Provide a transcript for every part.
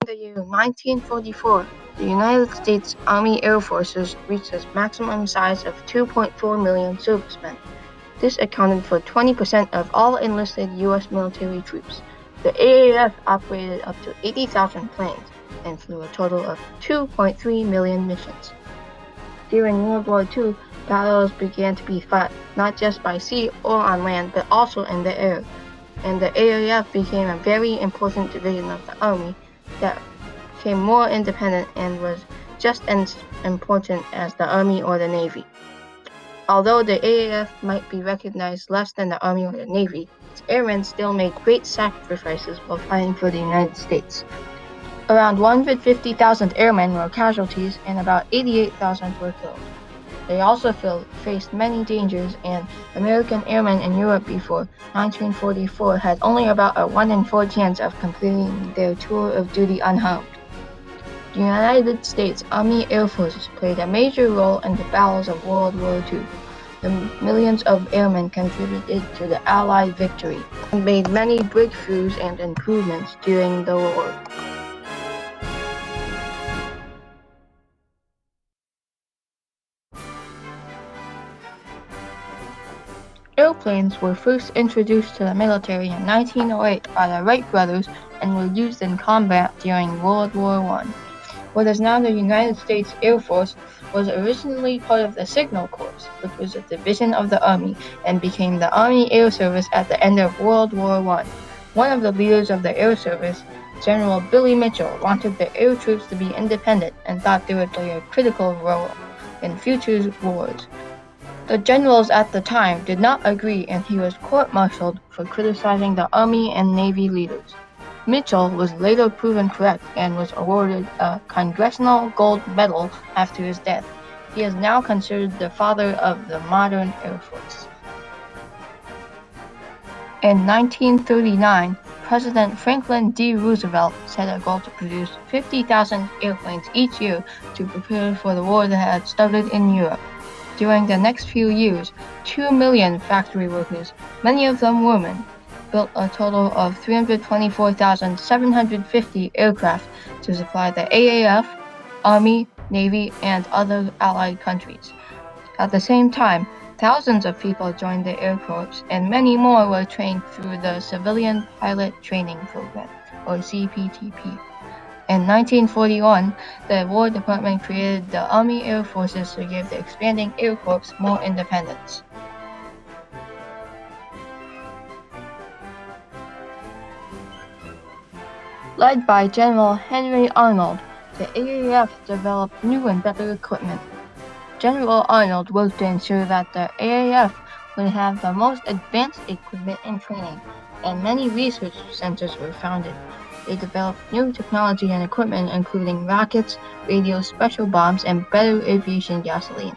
the year 1944, the United States Army Air Forces reached its maximum size of 2.4 million servicemen. This accounted for 20% of all enlisted U.S. military troops. The AAF operated up to 80,000 planes and flew a total of 2.3 million missions. During World War II, battles began to be fought not just by sea or on land, but also in the air, and the AAF became a very important division of the Army that became more independent and was just as important as the Army or the Navy. Although the AAF might be recognized less than the Army or the Navy, its airmen still made great sacrifices while fighting for the United States. Around 150,000 airmen were casualties and about 88,000 were killed. They also faced many dangers, and American airmen in Europe before 1944 had only about a 1 in 4 chance of completing their tour of duty unharmed. The United States Army Air Forces played a major role in the battles of World War II. The millions of airmen contributed to the Allied victory and made many breakthroughs and improvements during the war. Airplanes were first introduced to the military in 1908 by the Wright brothers and were used in combat during World War I. What is now the United States Air Force was originally part of the Signal Corps, which was a division of the Army, and became the Army Air Service at the end of World War I. One of the leaders of the Air Service, General Billy Mitchell, wanted the air troops to be independent and thought they would play a critical role in future wars. The generals at the time did not agree, and he was court-martialed for criticizing the Army and Navy leaders. Mitchell was later proven correct and was awarded a Congressional Gold Medal after his death. He is now considered the father of the modern Air Force. In 1939, President Franklin D. Roosevelt set a goal to produce 50,000 airplanes each year to prepare for the war that had started in Europe. During the next few years, 2 million factory workers, many of them women, built a total of 324,750 aircraft to supply the AAF, Army, Navy, and other allied countries. At the same time, thousands of people joined the Air Corps, and many more were trained through the Civilian Pilot Training Program, or CPTP. In 1941, the War Department created the Army Air Forces to give the expanding Air Corps more independence. Led by General Henry Arnold, the AAF developed new and better equipment. General Arnold worked to ensure that the AAF would have the most advanced equipment and training, and many research centers were founded. They developed new technology and equipment, including rockets, radio special bombs, and better aviation gasoline.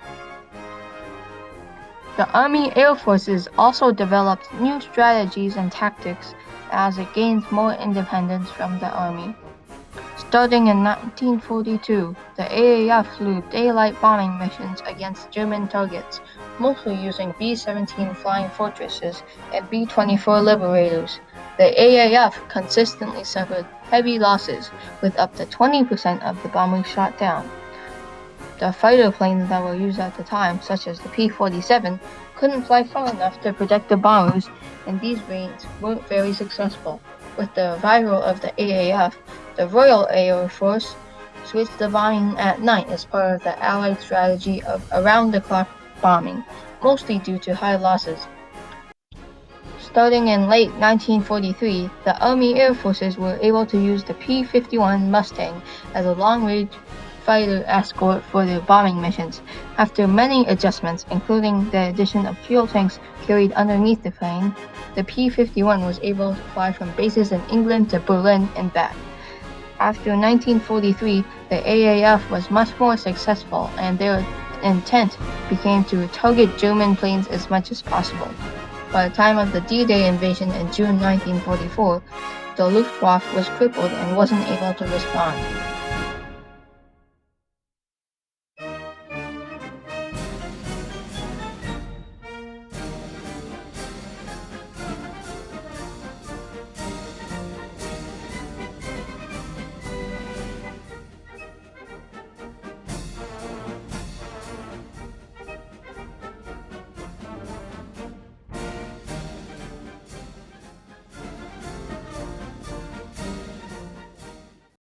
The Army Air Forces also developed new strategies and tactics as it gained more independence from the Army. Starting in 1942, the AAF flew daylight bombing missions against German targets, mostly using B-17 Flying Fortresses and B-24 Liberators. The AAF consistently suffered heavy losses, with up to 20% of the bombers shot down. The fighter planes that were used at the time, such as the P-47, couldn't fly far enough to protect the bombers, and these raids weren't very successful. With the arrival of the AAF, the Royal Air Force switched to bombing at night as part of the Allied strategy of around-the-clock bombing, mostly due to high losses. Starting in late 1943, the Army Air Forces were able to use the P-51 Mustang as a long-range fighter escort for their bombing missions. After many adjustments, including the addition of fuel tanks carried underneath the plane, the P-51 was able to fly from bases in England to Berlin and back. After 1943, the AAF was much more successful, and their intent became to target German planes as much as possible. By the time of the D-Day invasion in June 1944, the Luftwaffe was crippled and wasn't able to respond.